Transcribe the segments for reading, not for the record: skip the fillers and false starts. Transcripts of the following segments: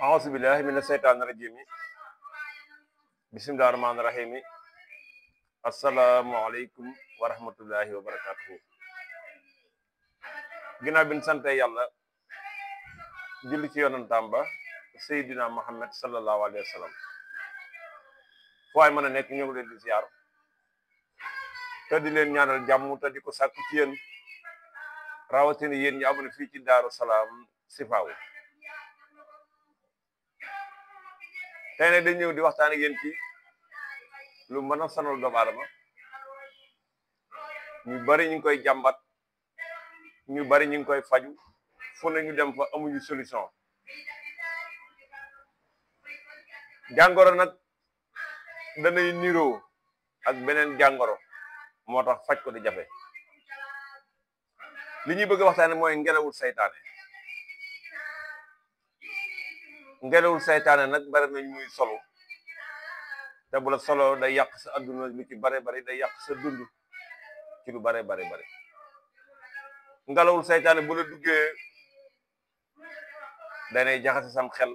أعوذ بالله من الشيطان الرجيم بسم الله الرحمن الرحيم السلام عليكم ورحمة الله وبركاته ginnaaw bi ñu sante yàlla julli ci yonentam ba Seydina Muhammad sallallahu alayhi wa sallam fu waay mën a nekk ñoo ngi leen di ziar te di leen ñaanal jàmm te di ko sàkku ci yéen rawatina yéen ñi abonné fii ci Daaru Salaam Sifaaw tey nag dañ ñëw di waxtaan ak yéen ci lu mën a sonal doomu aadama ñu bari ñu ngi koy jàmbat ñu bari ñu ngi koy faju fu ne ñu dem fa amuñu solution jàngoro nag danay niroo ak beneen jàngoro moo tax faj ko di jafe li ñuy bëgg a waxtaane mooy ngelawul saytaane ngelawul saytaane nag bari nañ muy solo te bu la solo day yàq sa adduna lu ci bare bari day yàq sa dund ci lu bare bari ngelawul saytaane bu la duggee danay jaxase sam xel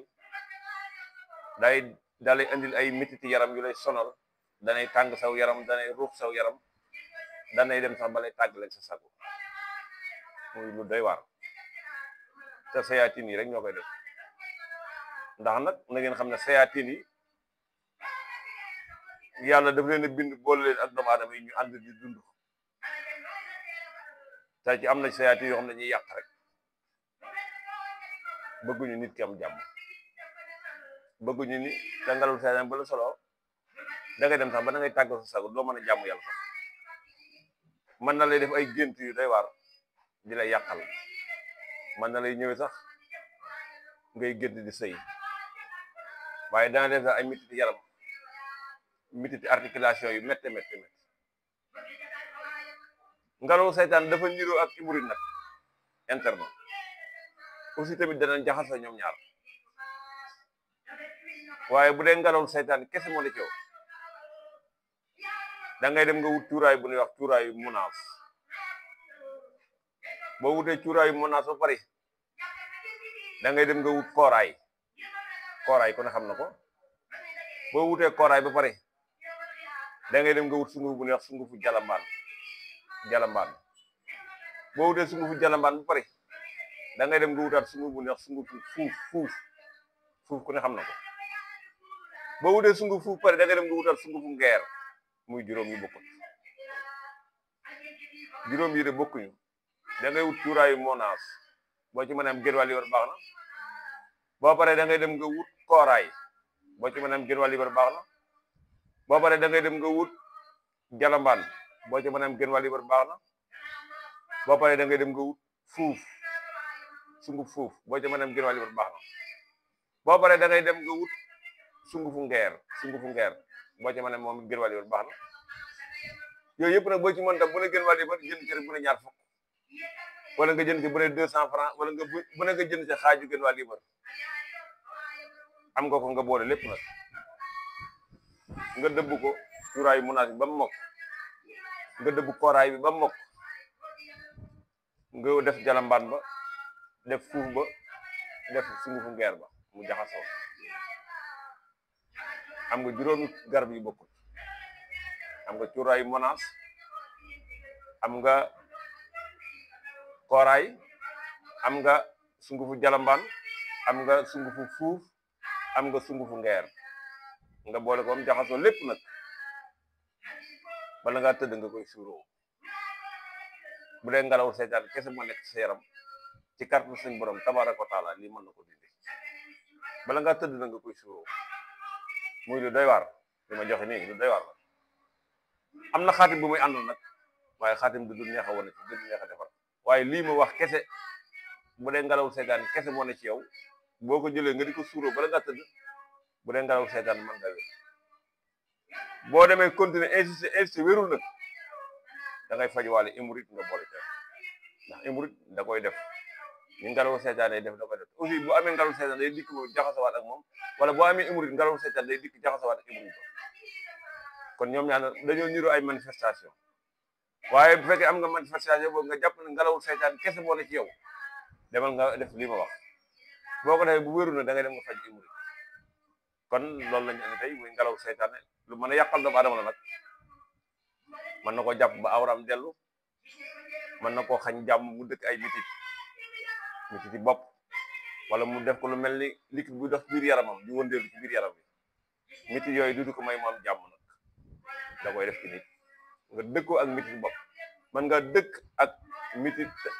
dalay indil ay metiti yaram yu lay sonal danay tàng saw yaram danay ruux saw yaram danay dem sax balay tàggaleeg sa sago muy lu doy waar te sayaatin yi rek ñoo koy def ndax nag na ngeen xam ne sayaatin yi yàlla daf leen a bind boole leen ak doomu aadama yi ñu ànd di dund te ci am na sayaatin yoo xam ne dañuy yàq rek bëgguñu nit ki am jàmm bëgguñu ni te ngelawul saytaan ba la solo da ngay dem sax ba da ngay tàggal sa sago doo mën a jàmm yàlla sax mën na lay def ay gént yu doy waar di lay yàqal mën na lay ñëwee sax ngay gént di sëy waaye dana def ay mititi yaram mititi articulation yu métte ngelawu saytaan dafa niroo ak hémorroïde nag interne aussi tamit danañ jaxasoo ñoom ñaar waaye bu dee ngelawul saytaan kese moo la ci yow da ngay dem nga wut cuuraay bu ñuy wax cuuraayu munaas boo wutee cuuraayu munaas ba pare da ngay dem nga wut kooraay ku ne xam na ko boo wutee kooraay ba pare da ngay dem nga wut sunguf bu ñuy wax sungufu jalambaan boo wutee sungufu jalambaan ba pare da ngay dem nga wutaat sunguf bu ñuy wax sungufu fuuf ku ne xam na ko boo wutee sunguf fuuf pare da ngay dem nga wutaat sungufu ngeer muy juróom yu bokkut juróom yi de bokkuñu da ngay wut cuuraayu monaas boo ci mën a am gën wàll yor baax na boo paree da ngay dem nga wut kooraay boo ci mën a am gën wàll yor baax na boo paree da ngay dem nga wut jalambaan boo ci mën a am gën wàll yor baax na boo paree da ngay dem nga wut sunguf fuuf boo ci mën a am gën wàll yor baax na boo paree da ngay dem nga wut sungufu ngeer boo ci mën a moom gën wàll yor baax na yooyu yëpp nag boo ci mën tam bu ne gën wàll yor jënd ci rek bu ne ñaar fukk wala nga jënd ci bu ne 200 francs wala nga bu ne nga jënd ci xaaju gën wàll yor am nga ko nga boole lépp nag nga dëbb ko cuuraay munaas bi ba mu mokk nga dëbb kooraay bi ba mu mokk nga def jalambaan ba def fuuf ba def sungufu ngeer ba mu jaxasoo am nga juróomi garab yu bokkul am nga cuuraayu munaas am nga kooraay am nga sungufu jalambaan am nga sungufu fuuf am nga sungufu ngeer nga boole ko am jaxasoo lépp nag bala ngaa tëdd nga koy suuroo bu dee ngelawul saytaan kese moo nekk sa yaram ci kàttanu suñu borom tabaaraka wa taala lii mën na ko dindi bala ngaa tëdd na nga koy suuroo muy lu doy waar li ma joxe nii lu doy waar la am na xaatim bu muy àndal nag waaye xaatim du neex a wane ci du neex a defar waaye lii ma wax kese bu dee ngelawul saytaan kese moo ne ci yow boo ko jëlee nga di ko suuroo bala ngaa tëdd bu dee ngelawul saytaan mën nga wér boo demee continuer insister wérul nag da ngay faj wàlle hémorroïde nga boole ci ndax hémorroïde da koy def ni ngelawul saytaan day def da koy def aussi bu amee ngelawul saytaan day dikk jaxasawaat ak moom wala boo amee hémorroïde ngelawul saytaan day dikk jaxasawaat ak hémorroïde kon ñoom ñaar dañoo niroo ay manifestation waaye bu fekkee am nga manifestation boobu nga jàpp ne ngelawul saytaan kese moo ne ci yow demal nga def lii ma wax boo ko defee bu wéru na da ngay dem nga faj hémorroïde kon loolu lañu andi tey muy ngelaw seytaane lu mën a yàqal doomu aadama la nag mën na ko jàpp ba awram dellu mën na koo xañ jàmm mu dëkk ay mititi bopp wala mu def ko lu mel ni liquide bu dox biir yaramam di wëndeelu ci biir yaram bi mitit yooyu du ko may mu am jàmm nag da koy def ci nit nga dëkkoo ak mitit bopp man nga dëkk ak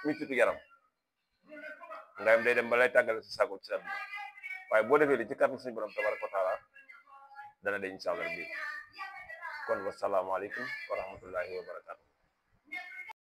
mititu yaram nga am day dem ba lay tàggale sa sago ci sa bi waaye boo defee li ci kàttan suñu borom tabaraka wa taala dana deñ insha Allah bi kon wasalaamaaleykum wa rahmatullahi wa barakatu